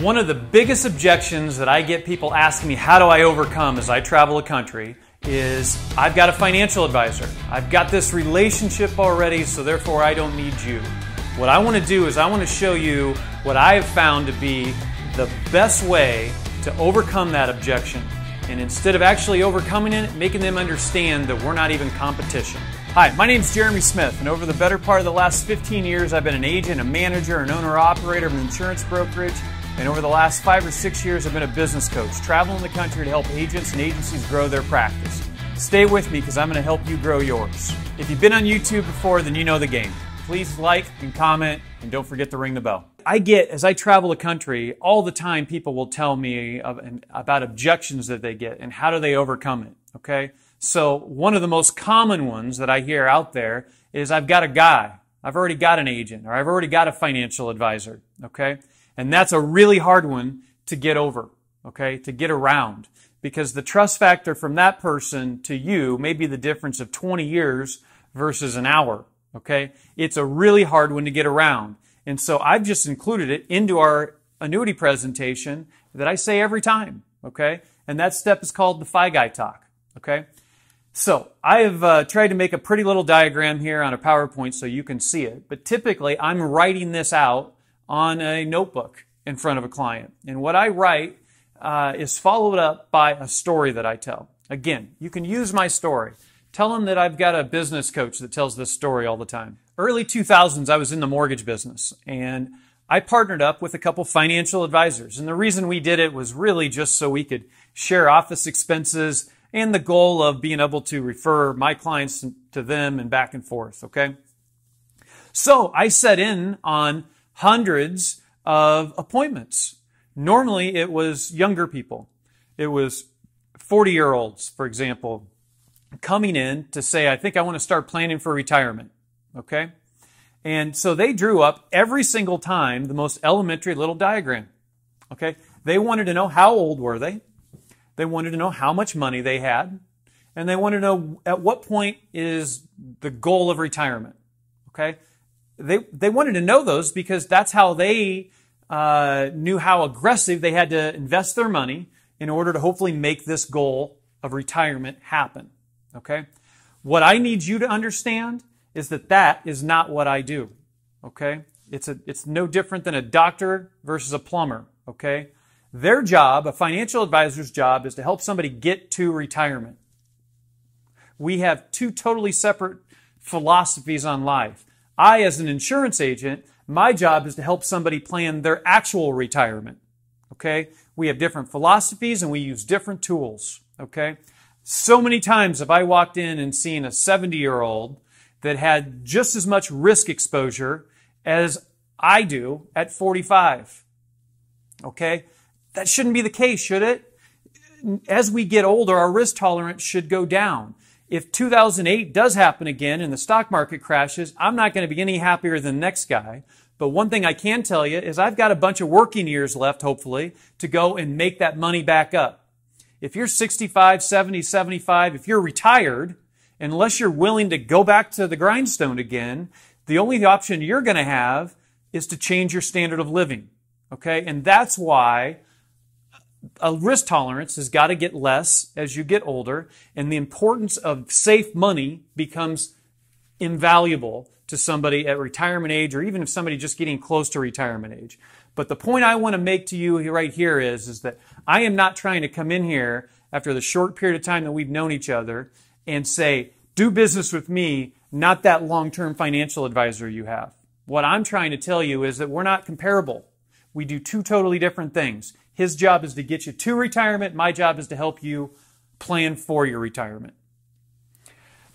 One of the biggest objections that I get people asking me how do I overcome as I travel the country is I've got a financial advisor. I've got this relationship already, so therefore I don't need you. What I want to do is I want to show you what I have found to be the best way to overcome that objection. And instead of actually overcoming it, making them understand that we're not even competition. Hi, my name is Jeremy Smith, and over the better part of the last 15 years, I've been an agent, a manager, an owner-operator of an insurance brokerage. And over the last 5 or 6 years, I've been a business coach, traveling the country to help agents and agencies grow their practice. Stay with me because I'm going to help you grow yours. If you've been on YouTube before, then you know the game. Please like and comment, and don't forget to ring the bell. I get, as I travel the country, all the time people will tell me about objections that they get and how do they overcome it, okay? So one of the most common ones that I hear out there is I've got a guy, I've already got an agent, or I've already got a financial advisor, okay? And that's a really hard one to get over, okay, to get around. Because the trust factor from that person to you may be the difference of 20 years versus an hour, okay? It's a really hard one to get around. And so I've just included it into our annuity presentation that I say every time, okay? And that step is called the Fi Guy Talk, okay? So I have tried to make a pretty little diagram here on a PowerPoint so you can see it. But typically I'm writing this out on a notebook in front of a client. And what I write is followed up by a story that I tell. Again, you can use my story. Tell them that I've got a business coach that tells this story all the time. Early 2000s, I was in the mortgage business, and I partnered up with a couple financial advisors. And the reason we did it was really just so we could share office expenses and the goal of being able to refer my clients to them and back and forth, okay? So I set in on hundreds of appointments. Normally, it was younger people. It was 40-year-olds, for example, coming in to say, I think I want to start planning for retirement, okay? And so they drew up every single time the most elementary little diagram, okay? They wanted to know how old were they. They wanted to know how much money they had. And they wanted to know at what point is the goal of retirement, okay? They wanted to know those because that's how they knew how aggressive they had to invest their money in order to hopefully make this goal of retirement happen. Okay? What I need you to understand is that that is not what I do. Okay? It's no different than a doctor versus a plumber. Okay? Their job, a financial advisor's job, is to help somebody get to retirement. We have two totally separate philosophies on life. I, as an insurance agent, my job is to help somebody plan their actual retirement, okay? We have different philosophies and we use different tools, okay? So many times have I walked in and seen a 70-year-old that had just as much risk exposure as I do at 45, okay? That shouldn't be the case, should it? As we get older, our risk tolerance should go down. If 2008 does happen again and the stock market crashes, I'm not going to be any happier than the next guy. But one thing I can tell you is I've got a bunch of working years left, hopefully, to go and make that money back up. If you're 65, 70, 75, if you're retired, unless you're willing to go back to the grindstone again, the only option you're going to have is to change your standard of living. Okay? And that's why a risk tolerance has got to get less as you get older, and the importance of safe money becomes invaluable to somebody at retirement age, or even if somebody just getting close to retirement age. But the point I want to make to you right here is that I am not trying to come in here after the short period of time that we've known each other and say, do business with me, not that long-term financial advisor you have. What I'm trying to tell you is that we're not comparable. We do two totally different things. His job is to get you to retirement. My job is to help you plan for your retirement.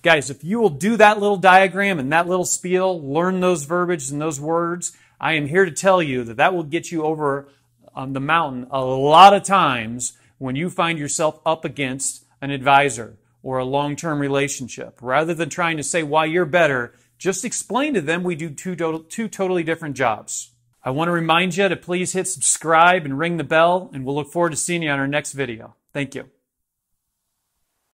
Guys, if you will do that little diagram and that little spiel, learn those verbiage and those words, I am here to tell you that that will get you over on the mountain a lot of times when you find yourself up against an advisor or a long-term relationship. Rather than trying to say why you're better, just explain to them we do two totally different jobs. I want to remind you to please hit subscribe and ring the bell, and we'll look forward to seeing you on our next video. Thank you.